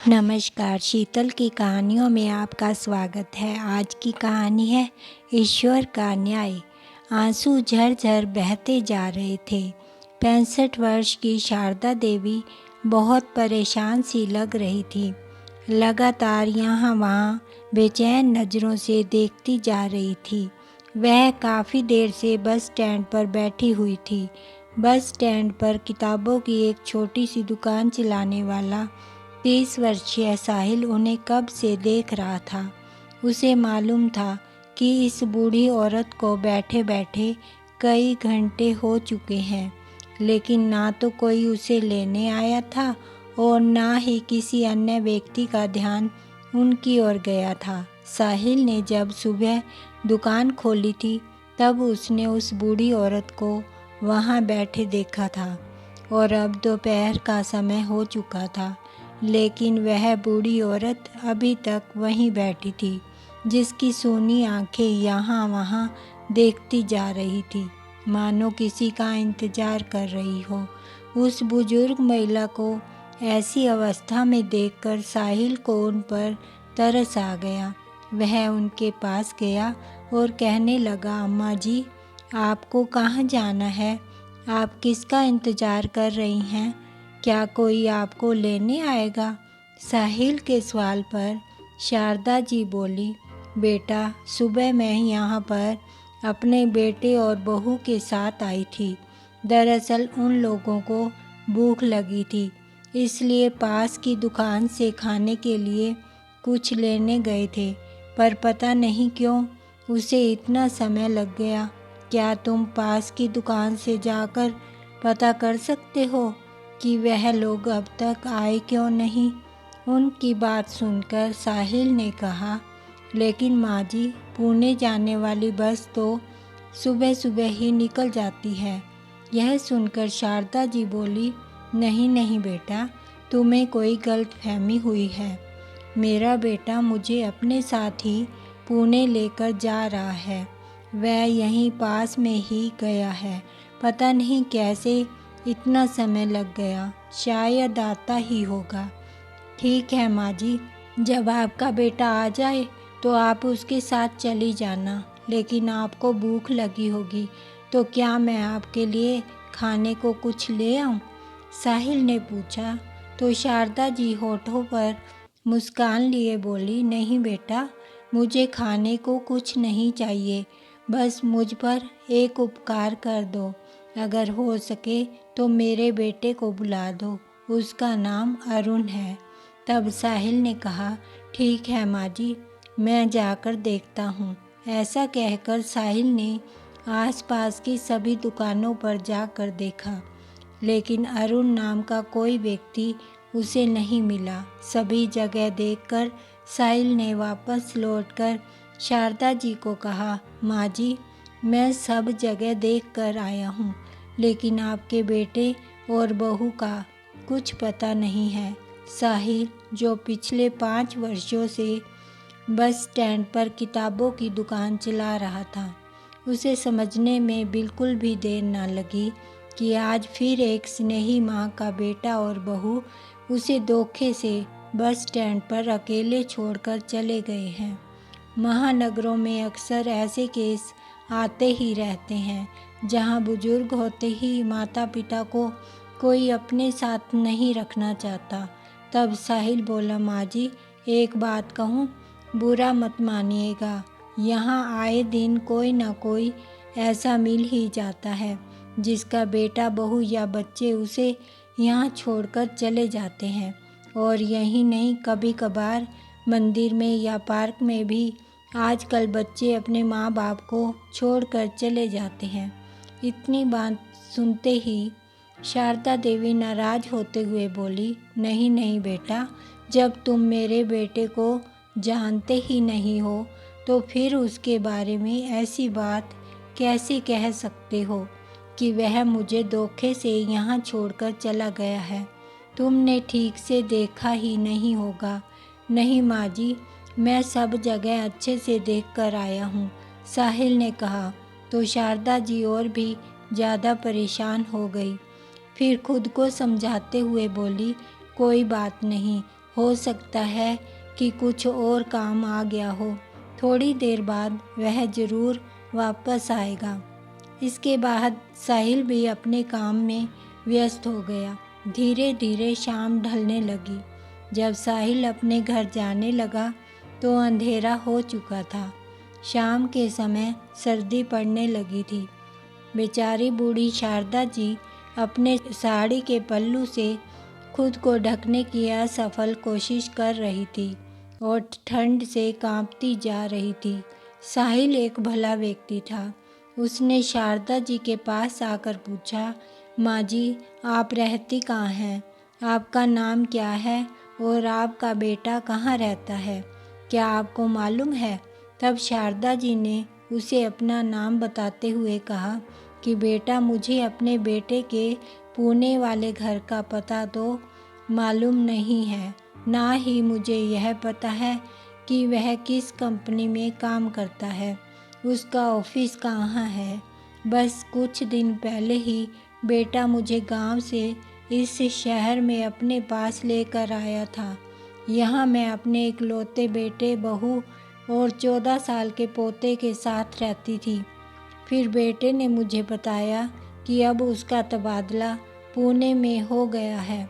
नमस्कार, शीतल की कहानियों में आपका स्वागत है। आज की कहानी है ईश्वर का न्याय। आंसू झरझर बहते जा रहे थे। 65 वर्ष की शारदा देवी बहुत परेशान सी लग रही थी। लगातार यहाँ वहाँ बेचैन नज़रों से देखती जा रही थी। वह काफ़ी देर से बस स्टैंड पर बैठी हुई थी। बस स्टैंड पर किताबों की एक छोटी सी दुकान चलाने वाला 30 वर्षीय साहिल उन्हें कब से देख रहा था। उसे मालूम था कि इस बूढ़ी औरत को बैठे बैठे कई घंटे हो चुके हैं, लेकिन ना तो कोई उसे लेने आया था और ना ही किसी अन्य व्यक्ति का ध्यान उनकी ओर गया था। साहिल ने जब सुबह दुकान खोली थी तब उसने उस बूढ़ी औरत को वहाँ बैठे देखा था और अब दोपहर का समय हो चुका था, लेकिन वह बूढ़ी औरत अभी तक वहीं बैठी थी, जिसकी सूनी आंखें यहाँ वहाँ देखती जा रही थी, मानो किसी का इंतजार कर रही हो। उस बुजुर्ग महिला को ऐसी अवस्था में देखकर साहिल को उन पर तरस आ गया। वह उनके पास गया और कहने लगा, अम्मा जी, आपको कहाँ जाना है? आप किसका इंतजार कर रही हैं? क्या कोई आपको लेने आएगा? साहिल के सवाल पर शारदा जी बोली, बेटा, सुबह मैं यहाँ पर अपने बेटे और बहू के साथ आई थी। दरअसल उन लोगों को भूख लगी थी, इसलिए पास की दुकान से खाने के लिए कुछ लेने गए थे, पर पता नहीं क्यों उसे इतना समय लग गया। क्या तुम पास की दुकान से जाकर पता कर सकते हो कि वह लोग अब तक आए क्यों नहीं? उनकी बात सुनकर साहिल ने कहा, लेकिन माँ जी, पुणे जाने वाली बस तो सुबह सुबह ही निकल जाती है। यह सुनकर शारदा जी बोली, नहीं नहीं बेटा, तुम्हें कोई गलतफहमी हुई है। मेरा बेटा मुझे अपने साथ ही पुणे लेकर जा रहा है। वह यहीं पास में ही गया है। पता नहीं कैसे इतना समय लग गया, शायद आता ही होगा। ठीक है माँ जी, जब आपका बेटा आ जाए तो आप उसके साथ चली जाना, लेकिन आपको भूख लगी होगी तो क्या मैं आपके लिए खाने को कुछ ले आऊँ? साहिल ने पूछा तो शारदा जी होठों पर मुस्कान लिए बोली, नहीं बेटा, मुझे खाने को कुछ नहीं चाहिए, बस मुझ पर एक उपकार कर दो। अगर हो सके तो मेरे बेटे को बुला दो, उसका नाम अरुण है। तब साहिल ने कहा, ठीक है माँ जी, मैं जाकर देखता हूँ। ऐसा कहकर साहिल ने आसपास की सभी दुकानों पर जाकर देखा, लेकिन अरुण नाम का कोई व्यक्ति उसे नहीं मिला। सभी जगह देखकर साहिल ने वापस लौटकर शारदा जी को कहा, माँ जी, मैं सब जगह देख कर आया हूँ, लेकिन आपके बेटे और बहू का कुछ पता नहीं है। साहिल, जो पिछले 5 वर्षों से बस स्टैंड पर किताबों की दुकान चला रहा था, उसे समझने में बिल्कुल भी देर न लगी कि आज फिर एक स्नेही माँ का बेटा और बहू उसे धोखे से बस स्टैंड पर अकेले छोड़कर चले गए हैं। महानगरों में अक्सर ऐसे केस आते ही रहते हैं, जहाँ बुजुर्ग होते ही माता पिता को कोई अपने साथ नहीं रखना चाहता। तब साहिल बोला, माँ जी, एक बात कहूँ, बुरा मत मानिएगा, यहाँ आए दिन कोई ना कोई ऐसा मिल ही जाता है जिसका बेटा, बहू या बच्चे उसे यहाँ छोड़कर चले जाते हैं। और यही नहीं, कभी कभार मंदिर में या पार्क में भी आजकल बच्चे अपने माँ बाप को छोड़कर चले जाते हैं। इतनी बात सुनते ही शारदा देवी नाराज होते हुए बोली, नहीं नहीं बेटा, जब तुम मेरे बेटे को जानते ही नहीं हो तो फिर उसके बारे में ऐसी बात कैसे कह सकते हो कि वह मुझे धोखे से यहाँ छोड़कर चला गया है? तुमने ठीक से देखा ही नहीं होगा। नहीं माँ जी, मैं सब जगह अच्छे से देख कर आया हूँ, साहिल ने कहा। तो शारदा जी और भी ज़्यादा परेशान हो गई। फिर खुद को समझाते हुए बोली, कोई बात नहीं, हो सकता है कि कुछ और काम आ गया हो। थोड़ी देर बाद वह ज़रूर वापस आएगा। इसके बाद साहिल भी अपने काम में व्यस्त हो गया। धीरे धीरे शाम ढलने लगी। जब साहिल अपने घर जाने लगा तो अंधेरा हो चुका था। शाम के समय सर्दी पड़ने लगी थी। बेचारी बूढ़ी शारदा जी अपने साड़ी के पल्लू से खुद को ढकने की असफल कोशिश कर रही थी और ठंड से कांपती जा रही थी। साहिल एक भला व्यक्ति था। उसने शारदा जी के पास आकर पूछा, माँ जी, आप रहती कहाँ हैं? आपका नाम क्या है और आपका बेटा कहाँ रहता है? क्या आपको मालूम है? तब शारदा जी ने उसे अपना नाम बताते हुए कहा कि बेटा, मुझे अपने बेटे के पुणे वाले घर का पता तो मालूम नहीं है, ना ही मुझे यह पता है कि वह किस कंपनी में काम करता है, उसका ऑफिस कहाँ है। बस कुछ दिन पहले ही बेटा मुझे गांव से इस शहर में अपने पास लेकर आया था। यहाँ मैं अपने इकलौते बेटे, बहू और 14 साल के पोते के साथ रहती थी। फिर बेटे ने मुझे बताया कि अब उसका तबादला पुणे में हो गया है,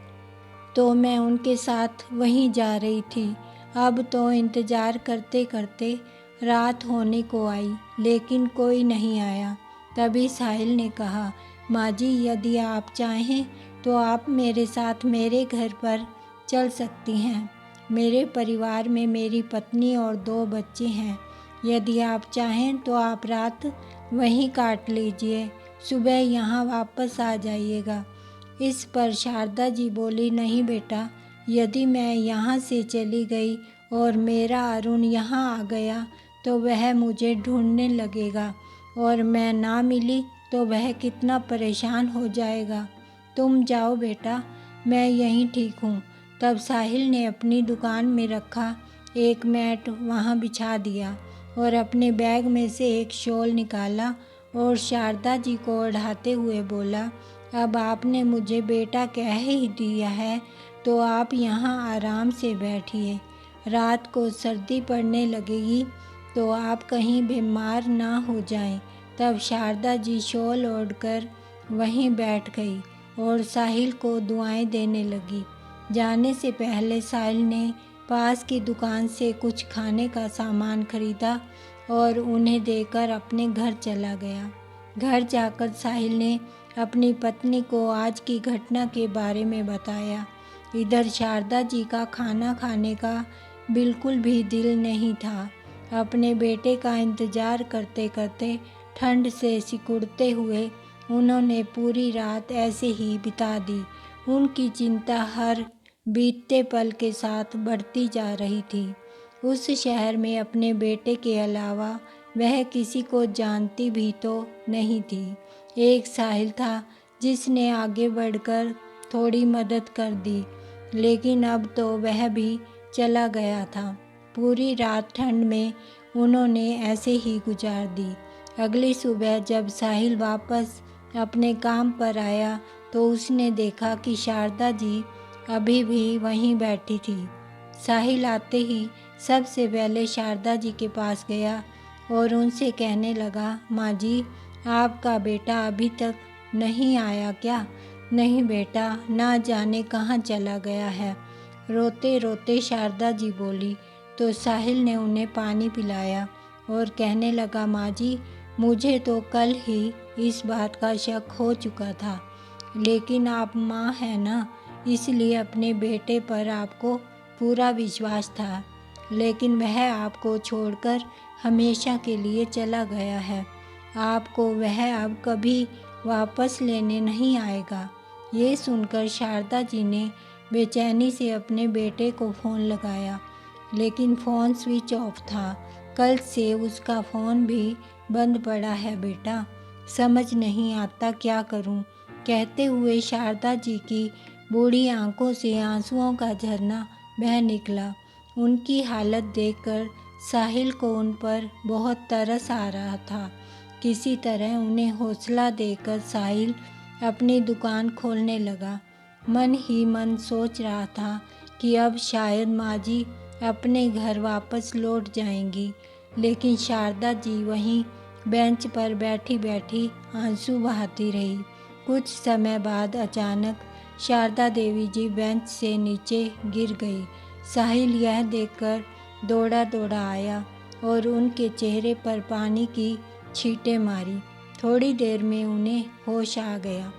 तो मैं उनके साथ वहीं जा रही थी। अब तो इंतज़ार करते करते रात होने को आई, लेकिन कोई नहीं आया। तभी साहिल ने कहा, माँ जी, यदि आप चाहें तो आप मेरे साथ मेरे घर पर चल सकती हैं। मेरे परिवार में मेरी पत्नी और 2 बच्चे हैं। यदि आप चाहें तो आप रात वहीं काट लीजिए, सुबह यहाँ वापस आ जाइएगा। इस पर शारदा जी बोली, नहीं बेटा, यदि मैं यहाँ से चली गई और मेरा अरुण यहाँ आ गया तो वह मुझे ढूंढने लगेगा और मैं ना मिली तो वह कितना परेशान हो जाएगा। तुम जाओ बेटा, मैं यहीं ठीक हूँ। तब साहिल ने अपनी दुकान में रखा एक मैट वहाँ बिछा दिया और अपने बैग में से एक शॉल निकाला और शारदा जी को ओढ़ाते हुए बोला, अब आपने मुझे बेटा कह ही दिया है तो आप यहाँ आराम से बैठिए। रात को सर्दी पड़ने लगेगी तो आप कहीं बीमार ना हो जाएं। तब शारदा जी शॉल ओढ़कर वहीं बैठ गई और साहिल को दुआएं देने लगी। जाने से पहले साहिल ने पास की दुकान से कुछ खाने का सामान खरीदा और उन्हें देकर अपने घर चला गया। घर जाकर साहिल ने अपनी पत्नी को आज की घटना के बारे में बताया। इधर शारदा जी का खाना खाने का बिल्कुल भी दिल नहीं था। अपने बेटे का इंतज़ार करते करते ठंड से सिकुड़ते हुए उन्होंने पूरी रात ऐसे ही बिता दी। उनकी चिंता हर बीतते पल के साथ बढ़ती जा रही थी। उस शहर में अपने बेटे के अलावा वह किसी को जानती भी तो नहीं थी। एक साहिल था जिसने आगे बढ़कर थोड़ी मदद कर दी, लेकिन अब तो वह भी चला गया था। पूरी रात ठंड में उन्होंने ऐसे ही गुजार दी। अगली सुबह जब साहिल वापस अपने काम पर आया तो उसने देखा कि शारदा जी अभी भी वहीं बैठी थी। साहिल आते ही सबसे पहले शारदा जी के पास गया और उनसे कहने लगा, माँ जी, आपका बेटा अभी तक नहीं आया क्या? नहीं बेटा, ना जाने कहाँ चला गया है, रोते रोते शारदा जी बोली। तो साहिल ने उन्हें पानी पिलाया और कहने लगा, माँ जी, मुझे तो कल ही इस बात का शक हो चुका था, लेकिन आप माँ हैं ना, इसलिए अपने बेटे पर आपको पूरा विश्वास था, लेकिन वह आपको छोड़कर हमेशा के लिए चला गया है। आपको वह अब कभी वापस लेने नहीं आएगा। ये सुनकर शारदा जी ने बेचैनी से अपने बेटे को फ़ोन लगाया, लेकिन फ़ोन स्विच ऑफ था। कल से उसका फ़ोन भी बंद पड़ा है बेटा, समझ नहीं आता क्या करूं। कहते हुए शारदा जी की बूढ़ी आंखों से आंसुओं का झरना बह निकला। उनकी हालत देखकर साहिल को उन पर बहुत तरस आ रहा था। किसी तरह उन्हें हौसला देकर साहिल अपनी दुकान खोलने लगा। मन ही मन सोच रहा था कि अब शायद माँ जी अपने घर वापस लौट जाएंगी, लेकिन शारदा जी वहीं बेंच पर बैठी बैठी आंसू बहाती रही। कुछ समय बाद अचानक शारदा देवी जी बेंच से नीचे गिर गई। साहिल यह देखकर दौड़ा दौड़ा आया और उनके चेहरे पर पानी की छींटें मारी। थोड़ी देर में उन्हें होश आ गया।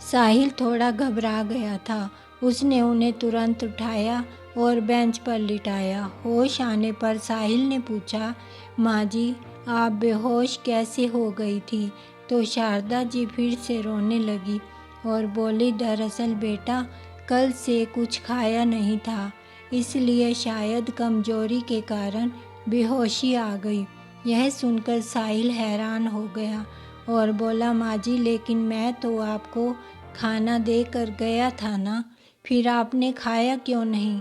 साहिल थोड़ा घबरा गया था। उसने उन्हें तुरंत उठाया और बेंच पर लिटाया। होश आने पर साहिल ने पूछा, माँ जी आप बेहोश कैसे हो गई थी? तो शारदा जी फिर से रोने लगी और बोली, दरअसल बेटा कल से कुछ खाया नहीं था, इसलिए शायद कमजोरी के कारण बेहोशी आ गई। यह सुनकर साहिल हैरान हो गया और बोला, माँ जी लेकिन मैं तो आपको खाना दे कर गया था ना, फिर आपने खाया क्यों नहीं?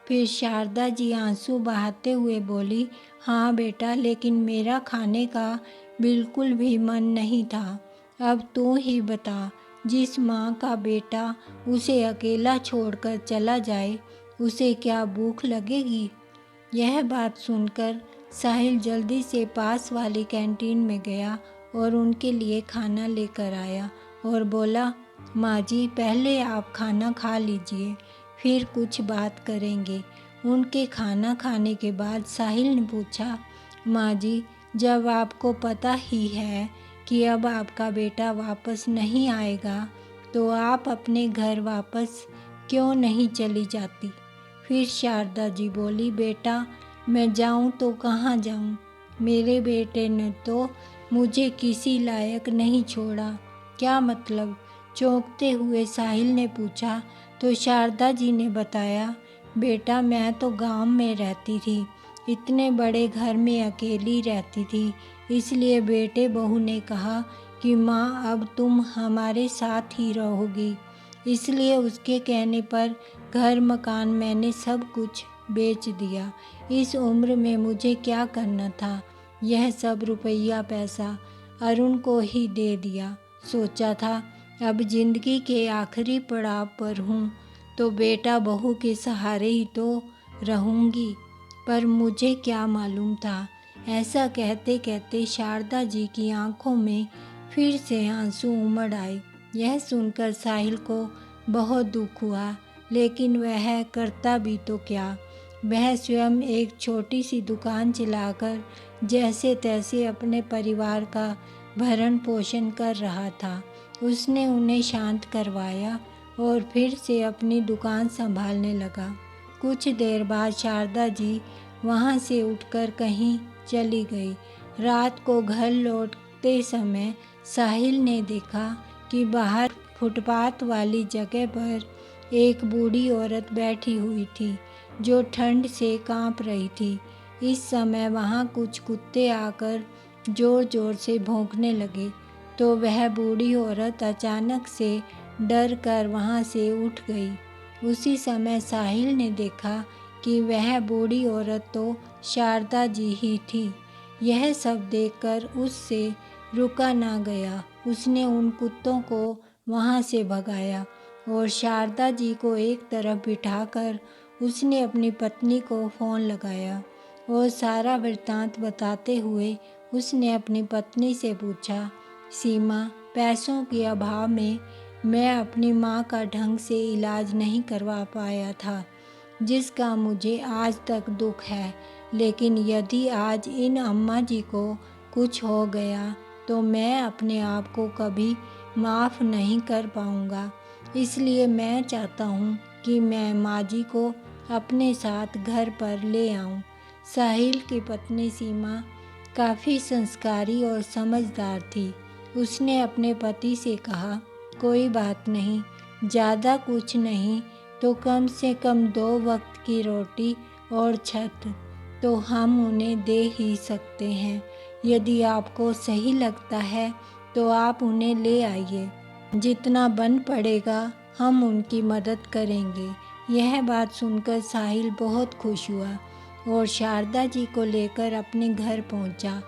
फिर शारदा जी आंसू बहाते हुए बोली, हाँ बेटा लेकिन मेरा खाने का बिल्कुल भी मन नहीं था। अब तू ही बता, जिस माँ का बेटा उसे अकेला छोड़कर चला जाए उसे क्या भूख लगेगी? यह बात सुनकर साहिल जल्दी से पास वाली कैंटीन में गया और उनके लिए खाना लेकर आया और बोला, माँ जी पहले आप खाना खा लीजिए, फिर कुछ बात करेंगे। उनके खाना खाने के बाद साहिल ने पूछा, माँ जी जब आपको पता ही है कि अब आपका बेटा वापस नहीं आएगा, तो आप अपने घर वापस क्यों नहीं चली जाती? फिर शारदा जी बोली, बेटा मैं जाऊं तो कहाँ जाऊं? मेरे बेटे ने तो मुझे किसी लायक नहीं छोड़ा। क्या मतलब? चौंकते हुए साहिल ने पूछा। तो शारदा जी ने बताया, बेटा मैं तो गांव में रहती थी, इतने बड़े घर में अकेली रहती थी, इसलिए बेटे बहू ने कहा कि माँ अब तुम हमारे साथ ही रहोगी। इसलिए उसके कहने पर घर मकान मैंने सब कुछ बेच दिया। इस उम्र में मुझे क्या करना था, यह सब रुपया पैसा अरुण को ही दे दिया। सोचा था अब जिंदगी के आखिरी पड़ाव पर हूँ तो बेटा बहू के सहारे ही तो रहूँगी, पर मुझे क्या मालूम था। ऐसा कहते कहते शारदा जी की आंखों में फिर से आंसू उमड़ आए। यह सुनकर साहिल को बहुत दुख हुआ, लेकिन वह करता भी तो क्या। वह स्वयं एक छोटी सी दुकान चलाकर जैसे तैसे अपने परिवार का भरण पोषण कर रहा था। उसने उन्हें शांत करवाया और फिर से अपनी दुकान संभालने लगा। कुछ देर बाद शारदा जी वहाँ से उठकर कहीं चली गई। रात को घर लौटते समय साहिल ने देखा कि बाहर फुटपाथ वाली जगह पर एक बूढ़ी औरत बैठी हुई थी जो ठंड से कांप रही थी। इस समय वहाँ कुछ कुत्ते आकर जोर जोर से भौंकने लगे, तो वह बूढ़ी औरत अचानक से डर कर वहाँ से उठ गई। उसी समय साहिल ने देखा कि वह बूढ़ी औरत तो शारदा जी ही थी। यह सब देखकर उससे रुका ना गया। उसने उन कुत्तों को वहाँ से भगाया और शारदा जी को एक तरफ बिठाकर उसने अपनी पत्नी को फ़ोन लगाया और सारा वृत्तांत बताते हुए उसने अपनी पत्नी से पूछा, सीमा पैसों के अभाव में मैं अपनी माँ का ढंग से इलाज नहीं करवा पाया था, जिसका मुझे आज तक दुख है। लेकिन यदि आज इन अम्मा जी को कुछ हो गया तो मैं अपने आप को कभी माफ़ नहीं कर पाऊँगा। इसलिए मैं चाहता हूँ कि मैं माँ जी को अपने साथ घर पर ले आऊँ। साहिल की पत्नी सीमा काफ़ी संस्कारी और समझदार थी। उसने अपने पति से कहा, कोई बात नहीं, ज़्यादा कुछ नहीं तो कम से कम 2 वक्त की रोटी और छत तो हम उन्हें दे ही सकते हैं। यदि आपको सही लगता है तो आप उन्हें ले आइए, जितना बन पड़ेगा हम उनकी मदद करेंगे। यह बात सुनकर साहिल बहुत खुश हुआ और शारदा जी को लेकर अपने घर पहुंचा।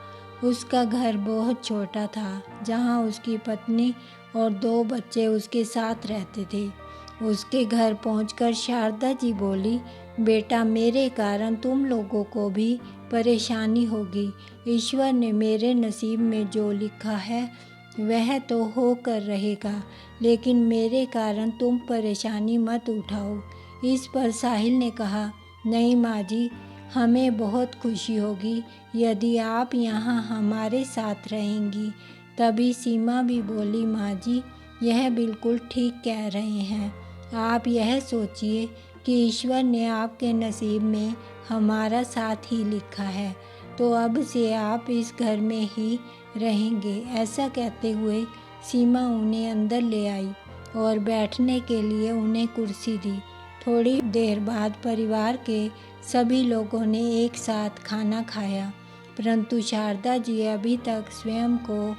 उसका घर बहुत छोटा था, जहां उसकी पत्नी और 2 बच्चे उसके साथ रहते थे। उसके घर पहुंचकर शारदा जी बोली, बेटा मेरे कारण तुम लोगों को भी परेशानी होगी। ईश्वर ने मेरे नसीब में जो लिखा है वह तो होकर रहेगा, लेकिन मेरे कारण तुम परेशानी मत उठाओ। इस पर साहिल ने कहा, नहीं माँ जी, हमें बहुत खुशी होगी यदि आप यहाँ हमारे साथ रहेंगी। तभी सीमा भी बोली, माँ जी यह बिल्कुल ठीक कह रहे हैं। आप यह सोचिए कि ईश्वर ने आपके नसीब में हमारा साथ ही लिखा है, तो अब से आप इस घर में ही रहेंगे। ऐसा कहते हुए सीमा उन्हें अंदर ले आई और बैठने के लिए उन्हें कुर्सी दी। थोड़ी देर बाद परिवार के सभी लोगों ने एक साथ खाना खाया, परंतु शारदा जी अभी तक स्वयं को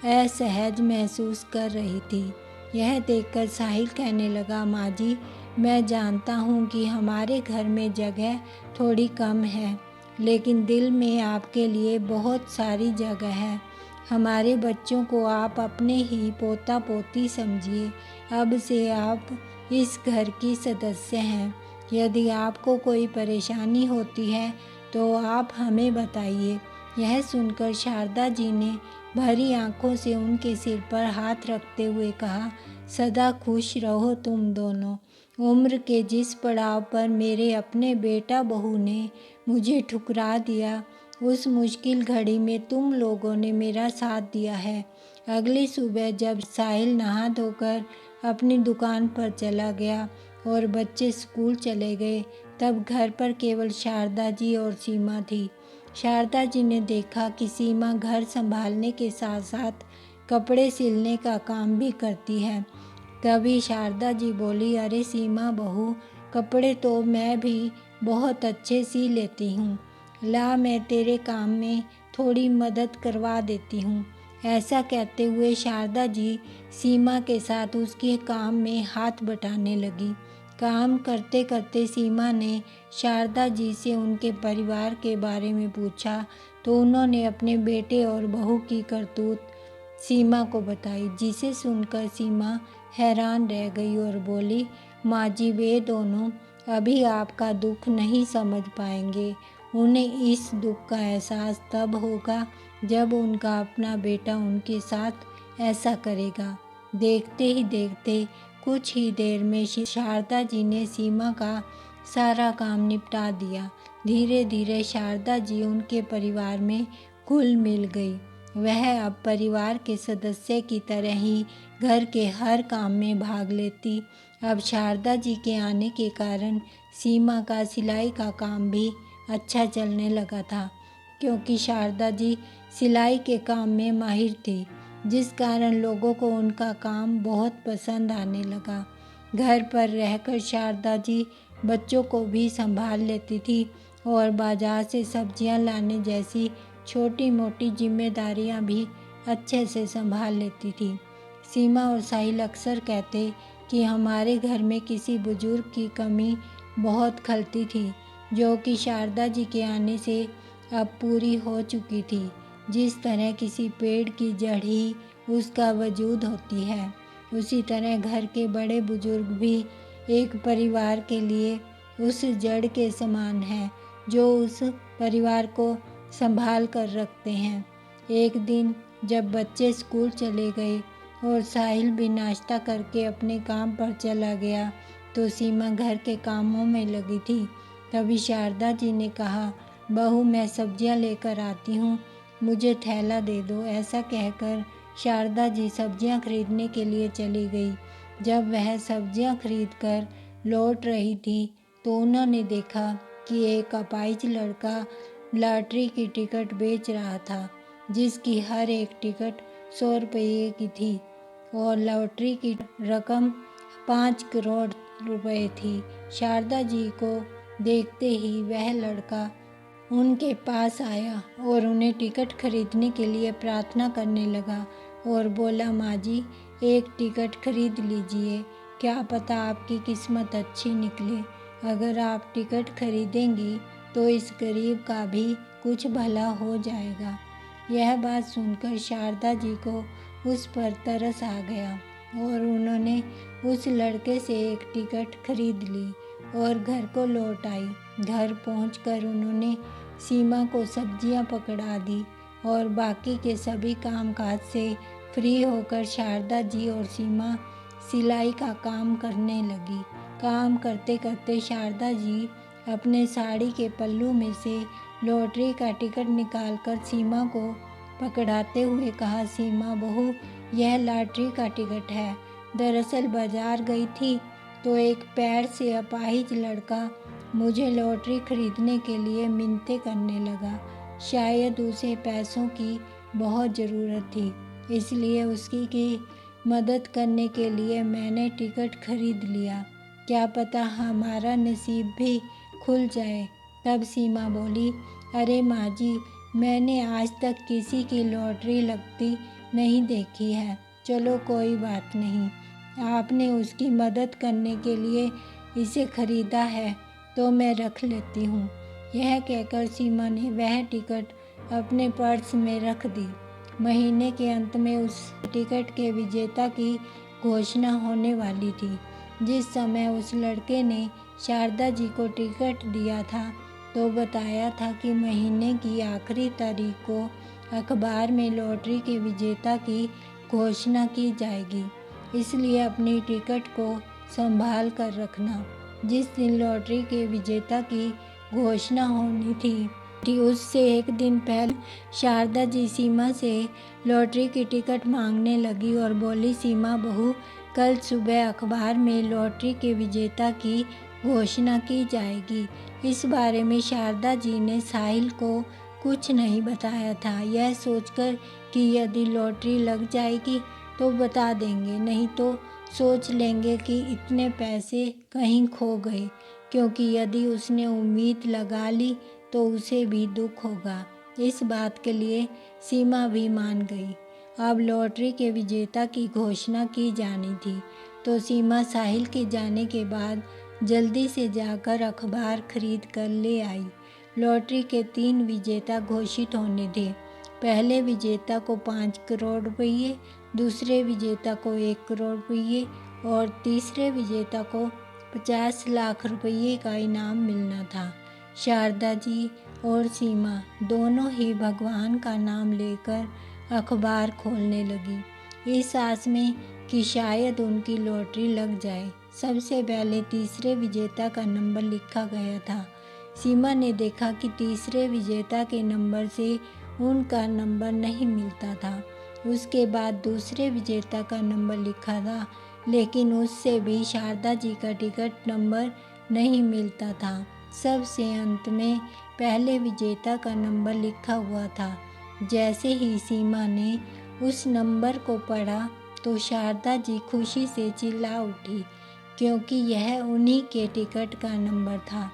असहज महसूस कर रही थी। यह देखकर साहिल कहने लगा, माँ जी मैं जानता हूँ कि हमारे घर में जगह थोड़ी कम है, लेकिन दिल में आपके लिए बहुत सारी जगह है। हमारे बच्चों को आप अपने ही पोता पोती समझिए। अब से आप इस घर की सदस्य हैं। यदि आपको कोई परेशानी होती है तो आप हमें बताइए। यह सुनकर शारदा जी ने भरी आंखों से उनके सिर पर हाथ रखते हुए कहा, सदा खुश रहो तुम दोनों। उम्र के जिस पड़ाव पर मेरे अपने बेटा बहू ने मुझे ठुकरा दिया, उस मुश्किल घड़ी में तुम लोगों ने मेरा साथ दिया है। अगली सुबह जब साहिल नहा धोकर अपनी दुकान पर चला गया और बच्चे स्कूल चले गए, तब घर पर केवल शारदा जी और सीमा थी। शारदा जी ने देखा कि सीमा घर संभालने के साथ साथ कपड़े सिलने का काम भी करती है। तभी शारदा जी बोली, अरे सीमा बहू, कपड़े तो मैं भी बहुत अच्छे सी लेती हूँ। ला मैं तेरे काम में थोड़ी मदद करवा देती हूँ। ऐसा कहते हुए शारदा जी सीमा के साथ उसके काम में हाथ बटाने लगी। काम करते करते सीमा ने शारदा जी से उनके परिवार के बारे में पूछा, तो उन्होंने अपने बेटे और बहू की करतूत सीमा को बताई, जिसे सुनकर सीमा हैरान रह गई और बोली, माँ जी वे दोनों अभी आपका दुख नहीं समझ पाएंगे। उन्हें इस दुख का एहसास तब होगा जब उनका अपना बेटा उनके साथ ऐसा करेगा। देखते ही देखते कुछ ही देर में शारदा जी ने सीमा का सारा काम निपटा दिया। धीरे धीरे शारदा जी उनके परिवार में घुल मिल गई। वह अब परिवार के सदस्य की तरह ही घर के हर काम में भाग लेती। अब शारदा जी के आने के कारण सीमा का सिलाई का काम भी अच्छा चलने लगा था, क्योंकि शारदा जी सिलाई के काम में माहिर थी, जिस कारण लोगों को उनका काम बहुत पसंद आने लगा। घर पर रहकर शारदा जी बच्चों को भी संभाल लेती थी और बाजार से सब्जियां लाने जैसी छोटी मोटी जिम्मेदारियां भी अच्छे से संभाल लेती थी। सीमा और साहिल अक्सर कहते कि हमारे घर में किसी बुजुर्ग की कमी बहुत खलती थी, जो कि शारदा जी के आने से अब पूरी हो चुकी थी। जिस तरह किसी पेड़ की जड़ ही उसका वजूद होती है, उसी तरह घर के बड़े बुजुर्ग भी एक परिवार के लिए उस जड़ के समान हैं, जो उस परिवार को संभाल कर रखते हैं। एक दिन जब बच्चे स्कूल चले गए और साहिल भी नाश्ता करके अपने काम पर चला गया, तो सीमा घर के कामों में लगी थी। तभी शारदा जी ने कहा, बहू मैं सब्जियां लेकर आती हूँ, मुझे थैला दे दो। ऐसा कहकर शारदा जी सब्जियां खरीदने के लिए चली गई। जब वह सब्जियां खरीदकर लौट रही थी, तो उन्होंने देखा कि एक अपाहिज लड़का लॉटरी की टिकट बेच रहा था, जिसकी हर एक टिकट 100 रुपये की थी और लॉटरी की रकम 5 करोड़ रुपए थी। शारदा जी को देखते ही वह लड़का उनके पास आया और उन्हें टिकट खरीदने के लिए प्रार्थना करने लगा और बोला, माँ जी एक टिकट खरीद लीजिए, क्या पता आपकी किस्मत अच्छी निकले। अगर आप टिकट खरीदेंगी तो इस गरीब का भी कुछ भला हो जाएगा। यह बात सुनकर शारदा जी को उस पर तरस आ गया। और उन्होंने उस लड़के से एक टिकट खरीद ली और घर को लौट आई। घर पहुंचकर उन्होंने सीमा को सब्जियां पकड़ा दी और बाकी के सभी कामकाज से फ्री होकर शारदा जी और सीमा सिलाई का काम करने लगी। काम करते करते शारदा जी अपने साड़ी के पल्लू में से लॉटरी का टिकट निकालकर सीमा को पकड़ाते हुए कहा, सीमा बहू, यह लॉटरी का टिकट है। दरअसल बाजार गई थी तो एक पैर से अपाहिज लड़का मुझे लॉटरी खरीदने के लिए मिन्नतें करने लगा। शायद उसे पैसों की बहुत ज़रूरत थी, इसलिए उसकी मदद करने के लिए मैंने टिकट खरीद लिया। क्या पता हमारा नसीब भी खुल जाए। तब सीमा बोली, अरे माँ जी, मैंने आज तक किसी की लॉटरी लगती नहीं देखी है। चलो कोई बात नहीं, आपने उसकी मदद करने के लिए इसे खरीदा है तो मैं रख लेती हूँ। यह कहकर सीमा ने वह टिकट अपने पर्स में रख दी। महीने के अंत में उस टिकट के विजेता की घोषणा होने वाली थी। जिस समय उस लड़के ने शारदा जी को टिकट दिया था तो बताया था कि महीने की आखिरी तारीख को अखबार में लॉटरी के विजेता की घोषणा की जाएगी, इसलिए अपनी टिकट को संभाल कर रखना। जिस दिन लॉटरी के विजेता की घोषणा होनी थी उससे एक दिन पहले शारदा जी सीमा से लॉटरी की टिकट मांगने लगी और बोली, सीमा बहू, कल सुबह अखबार में लॉटरी के विजेता की घोषणा की जाएगी। इस बारे में शारदा जी ने साहिल को कुछ नहीं बताया था, यह सोचकर कि यदि लॉटरी लग जाएगी तो बता देंगे, नहीं तो सोच लेंगे कि इतने पैसे कहीं खो गए, क्योंकि यदि उसने उम्मीद लगा ली तो उसे भी दुख होगा। इस बात के लिए सीमा भी मान गई। अब लॉटरी के विजेता की घोषणा की जानी थी तो सीमा साहिल के जाने के बाद जल्दी से जाकर अखबार खरीद कर ले आई। लॉटरी के 3 विजेता घोषित होने थे। पहले विजेता को 5 करोड़ रुपये, दूसरे विजेता को 1 करोड़ रुपये और तीसरे विजेता को 50 लाख रुपये का इनाम मिलना था। शारदा जी और सीमा दोनों ही भगवान का नाम लेकर अखबार खोलने लगी, इस आस में कि शायद उनकी लॉटरी लग जाए। सबसे पहले तीसरे विजेता का नंबर लिखा गया था। सीमा ने देखा कि तीसरे विजेता के नंबर से उनका नंबर नहीं मिलता था। उसके बाद दूसरे विजेता का नंबर लिखा था, लेकिन उससे भी शारदा जी का टिकट नंबर नहीं मिलता था। सबसे अंत में पहले विजेता का नंबर लिखा हुआ था। जैसे ही सीमा ने उस नंबर को पढ़ा तो शारदा जी खुशी से चिल्ला उठी, क्योंकि यह उन्हीं के टिकट का नंबर था।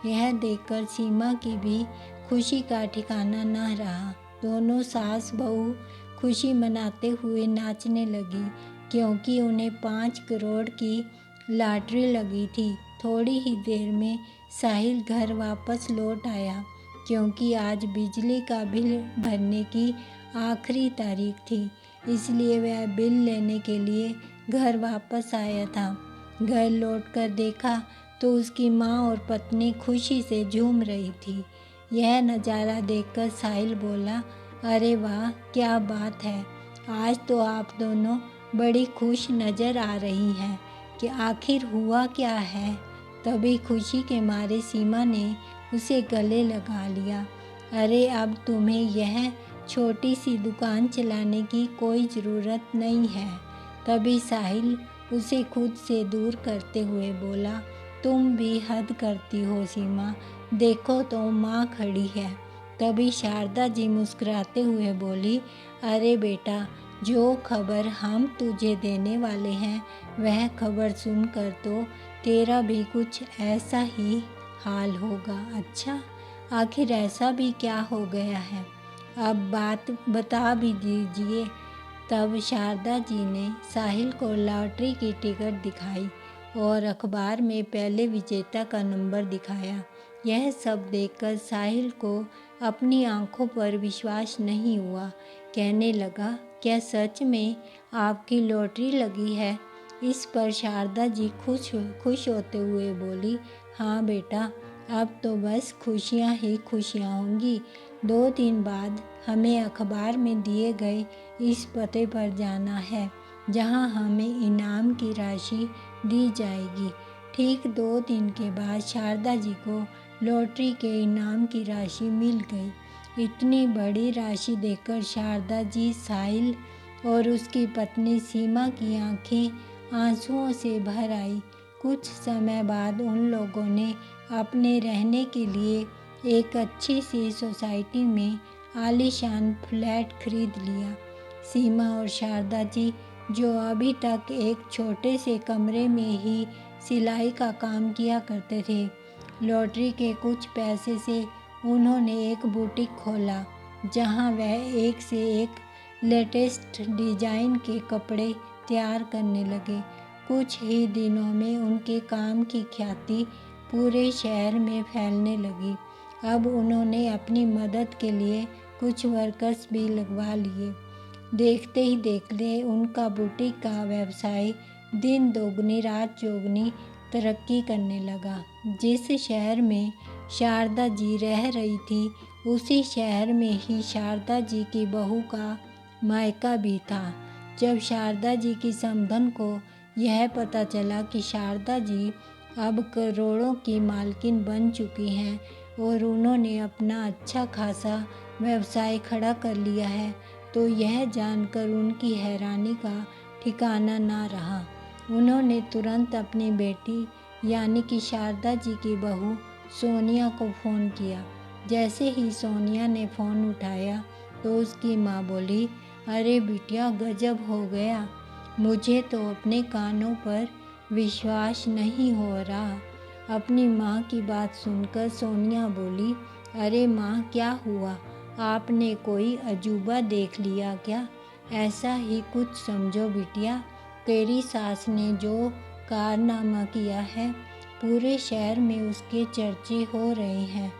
यह देखकर सीमा की भी खुशी का ठिकाना न रहा। दोनों सास बहू खुशी मनाते हुए नाचने लगी, क्योंकि उन्हें 5 करोड़ की लॉटरी लगी थी। थोड़ी ही देर में साहिल घर वापस लौट आया, क्योंकि आज बिजली का बिल भरने की आखिरी तारीख थी, इसलिए वह बिल लेने के लिए घर वापस आया था। घर लौटकर देखा तो उसकी माँ और पत्नी खुशी से झूम रही थी। यह नज़ारा देखकर साहिल बोला, अरे वाह, क्या बात है, आज तो आप दोनों बड़ी खुश नज़र आ रही हैं, कि आखिर हुआ क्या है। तभी खुशी के मारे सीमा ने उसे गले लगा लिया। अरे अब तुम्हें यह छोटी सी दुकान चलाने की कोई ज़रूरत नहीं है। तभी साहिल उसे खुद से दूर करते हुए बोला, तुम भी हद करती हो सीमा, देखो तो माँ खड़ी है। तभी शारदा जी मुस्कुराते हुए बोली, अरे बेटा, जो खबर हम तुझे देने वाले हैं वह खबर सुनकर तो तेरा भी कुछ ऐसा ही हाल होगा। अच्छा, आखिर ऐसा भी क्या हो गया है, अब बात बता भी दीजिए। तब शारदा जी ने साहिल को लॉटरी की टिकट दिखाई और अखबार में पहले विजेता का नंबर दिखाया। यह सब देखकर साहिल को अपनी आंखों पर विश्वास नहीं हुआ कहने लगा, क्या सच में आपकी लॉटरी लगी है? इस पर शारदा जी खुश होते हुए बोली, हाँ बेटा, अब तो बस खुशियाँ ही खुशियाँ होंगी। 2 दिन बाद हमें अखबार में दिए गए इस पते पर जाना है, जहाँ हमें इनाम की राशि दी जाएगी। ठीक 2 दिन के बाद शारदा जी को लॉटरी के इनाम की राशि मिल गई। इतनी बड़ी राशि देखकर शारदा जी, साहिल और उसकी पत्नी सीमा की आंखें आंसुओं से भर आई। कुछ समय बाद उन लोगों ने अपने रहने के लिए एक अच्छी सी सोसाइटी में आलीशान फ्लैट खरीद लिया। सीमा और शारदा जी, जो अभी तक एक छोटे से कमरे में ही सिलाई का काम किया करते थे, लॉटरी के कुछ पैसे से उन्होंने एक बुटीक खोला, जहां वह एक से एक लेटेस्ट डिजाइन के कपड़े तैयार करने लगे। कुछ ही दिनों में उनके काम की ख्याति पूरे शहर में फैलने लगी। अब उन्होंने अपनी मदद के लिए कुछ वर्कर्स भी लगवा लिए। देखते ही देखते उनका बुटीक का व्यवसाय दिन दोगुनी रात चौगुनी तरक्की करने लगा। जिस शहर में शारदा जी रह रही थी, उसी शहर में ही शारदा जी की बहू का मायका भी था। जब शारदा जी की समधन को यह पता चला कि शारदा जी अब करोड़ों की मालकिन बन चुकी हैं और उन्होंने अपना अच्छा खासा व्यवसाय खड़ा कर लिया है, तो यह जानकर उनकी हैरानी का ठिकाना ना रहा। उन्होंने तुरंत अपनी बेटी यानी कि शारदा जी की बहू सोनिया को फ़ोन किया। जैसे ही सोनिया ने फ़ोन उठाया तो उसकी माँ बोली, अरे बिटिया, गजब हो गया, मुझे तो अपने कानों पर विश्वास नहीं हो रहा। अपनी माँ की बात सुनकर सोनिया बोली, अरे माँ, क्या हुआ? आपने कोई अजूबा देख लिया क्या? ऐसा ही कुछ समझो बिटिया, तेरी सास ने जो कारनामा किया है, पूरे शहर में उसके चर्चे हो रहे हैं।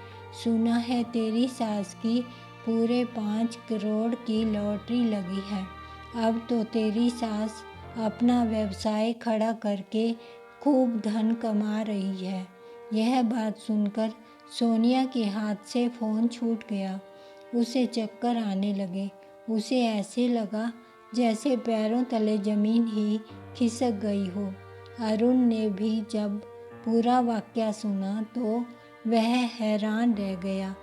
सुना है तेरी सास की पूरे 5 करोड़ की लॉटरी लगी है। अब तो तेरी सास अपना व्यवसाय खड़ा करके खूब धन कमा रही है। यह बात सुनकर सोनिया के हाथ से फ़ोन छूट गया। उसे चक्कर आने लगे। उसे ऐसे लगा जैसे पैरों तले ज़मीन ही खिसक गई हो। अरुण ने भी जब पूरा वाक़या सुना तो वह हैरान रह गया,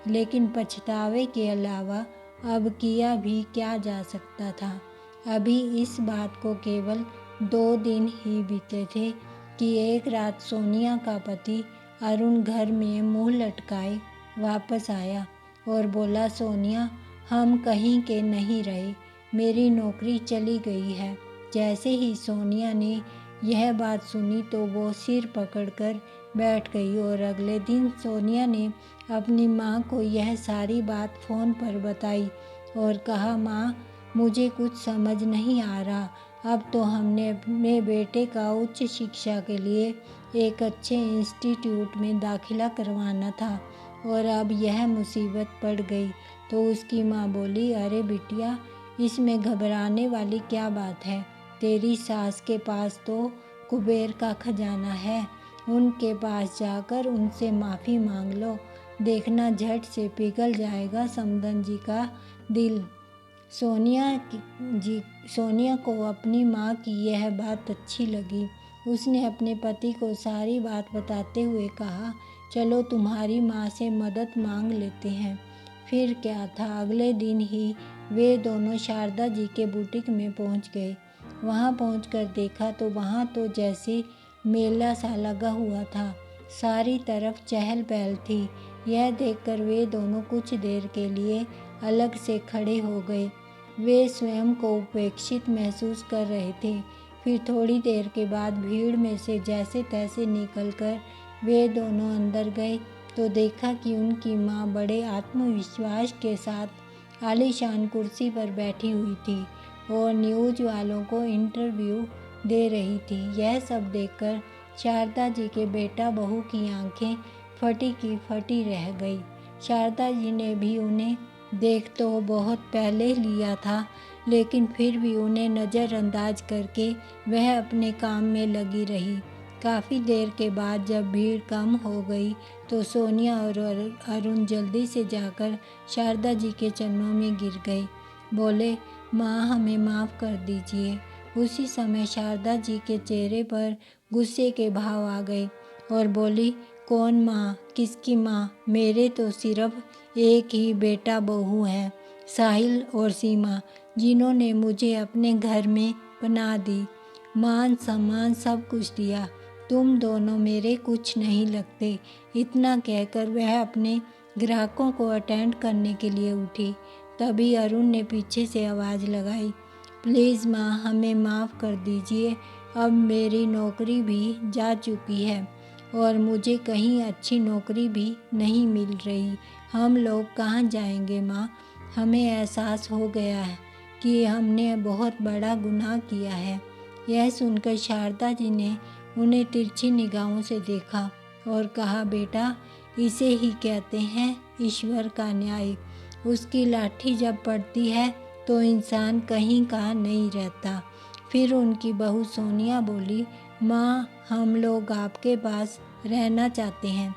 लेकिन पछतावे के अलावा अब किया भी क्या जा सकता था। अभी इस बात को केवल 2 दिन ही बीते थे कि एक रात सोनिया का पति अरुण घर में मुंह लटकाए वापस आया और बोला, सोनिया, हम कहीं के नहीं रहे, मेरी नौकरी चली गई है। जैसे ही सोनिया ने यह बात सुनी तो वो सिर पकड़कर बैठ गई और अगले दिन सोनिया ने अपनी माँ को यह सारी बात फ़ोन पर बताई और कहा, माँ, मुझे कुछ समझ नहीं आ रहा। अब तो हमने अपने बेटे का उच्च शिक्षा के लिए एक अच्छे इंस्टीट्यूट में दाखिला करवाना था और अब यह मुसीबत पड़ गई। तो उसकी माँ बोली, अरे बिटिया, इसमें घबराने वाली क्या बात है? तेरी सास के पास तो कुबेर का खजाना है। उनके पास जाकर उनसे माफ़ी मांग लो, देखना झट से पिघल जाएगा समधन जी का दिल। सोनिया को अपनी माँ की यह बात अच्छी लगी। उसने अपने पति को सारी बात बताते हुए कहा, चलो तुम्हारी माँ से मदद मांग लेते हैं। फिर क्या था, अगले दिन ही वे दोनों शारदा जी के बुटीक में पहुंच गए। वहां पहुंचकर देखा तो वहां तो जैसे मेला सा लगा हुआ था। सारी तरफ चहल पहल थी। यह देखकर वे दोनों कुछ देर के लिए अलग से खड़े हो गए। वे स्वयं को उपेक्षित महसूस कर रहे थे। फिर थोड़ी देर के बाद भीड़ में से जैसे तैसे निकलकर वे दोनों अंदर गए तो देखा कि उनकी माँ बड़े आत्मविश्वास के साथ आलीशान कुर्सी पर बैठी हुई थी और न्यूज़ वालों को इंटरव्यू दे रही थी। यह सब देखकर शारदा जी के बेटा बहू की आंखें फटी की फटी रह गई। शारदा जी ने भी उन्हें देख तो बहुत पहले लिया था, लेकिन फिर भी उन्हें नज़रअंदाज करके वह अपने काम में लगी रही। काफ़ी देर के बाद जब भीड़ कम हो गई तो सोनिया और अरुण जल्दी से जाकर शारदा जी के चरणों में गिर गए। बोले, माँ हमें माफ़ कर दीजिए। उसी समय शारदा जी के चेहरे पर गुस्से के भाव आ गए और बोली, कौन माँ, किसकी माँ? मेरे तो सिर्फ एक ही बेटा बहू हैं, साहिल और सीमा, जिन्होंने मुझे अपने घर में पनाह दी, मान सम्मान सब कुछ दिया। तुम दोनों मेरे कुछ नहीं लगते। इतना कहकर वह अपने ग्राहकों को अटेंड करने के लिए उठी। तभी अरुण ने पीछे से आवाज़ लगाई, प्लीज़ माँ हमें माफ़ कर दीजिए, अब मेरी नौकरी भी जा चुकी है और मुझे कहीं अच्छी नौकरी भी नहीं मिल रही। हम लोग कहाँ जाएंगे माँ? हमें एहसास हो गया है कि हमने बहुत बड़ा गुनाह किया है। यह सुनकर शारदा जी ने उन्हें तिरछी निगाहों से देखा और कहा, बेटा इसे ही कहते हैं ईश्वर का न्याय। उसकी लाठी जब पड़ती है तो इंसान कहीं का नहीं रहता। फिर उनकी बहू सोनिया बोली, माँ हम लोग आपके पास रहना चाहते हैं,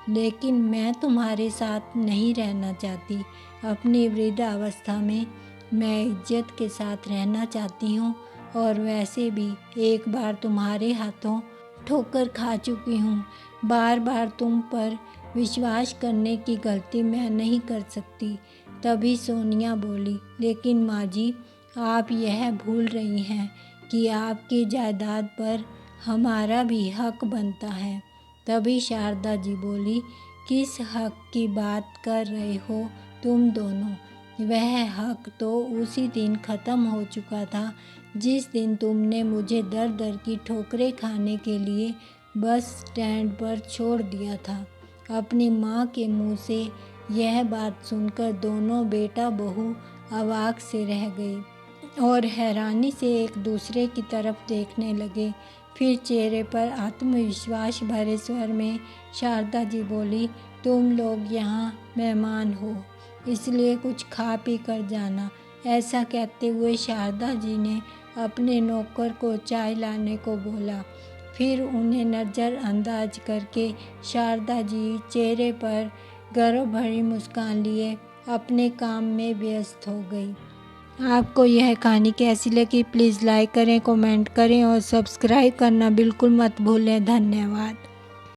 लेकिन मैं तुम्हारे साथ नहीं रहना चाहती। अपनी वृद्धावस्था में मैं इज्जत के साथ रहना चाहती हूँ और वैसे भी एक बार तुम्हारे हाथों ठोकर खा चुकी हूँ। बार बार तुम पर विश्वास करने की गलती मैं नहीं कर सकती। तभी सोनिया बोली, लेकिन माँ जी आप यह भूल रही हैं कि आपकी जायदाद पर हमारा भी हक बनता है। तभी शारदा जी बोली, किस हक की बात कर रहे हो तुम दोनों? वह हक तो उसी दिन ख़त्म हो चुका था जिस दिन तुमने मुझे दर दर की ठोकरें खाने के लिए बस स्टैंड पर छोड़ दिया था। अपनी माँ के मुंह से यह बात सुनकर दोनों बेटा बहू अवाक से रह गए और हैरानी से एक दूसरे की तरफ देखने लगे। फिर चेहरे पर आत्मविश्वास भरे स्वर में शारदा जी बोली, तुम लोग यहाँ मेहमान हो, इसलिए कुछ खा पी कर जाना। ऐसा कहते हुए शारदा जी ने अपने नौकर को चाय लाने को बोला। फिर उन्हें नज़रअंदाज करके शारदा जी चेहरे पर गर्व भरी मुस्कान लिए अपने काम में व्यस्त हो गई। आपको यह कहानी कैसी लगी प्लीज़ लाइक करें, कमेंट करें और सब्सक्राइब करना बिल्कुल मत भूलें। धन्यवाद।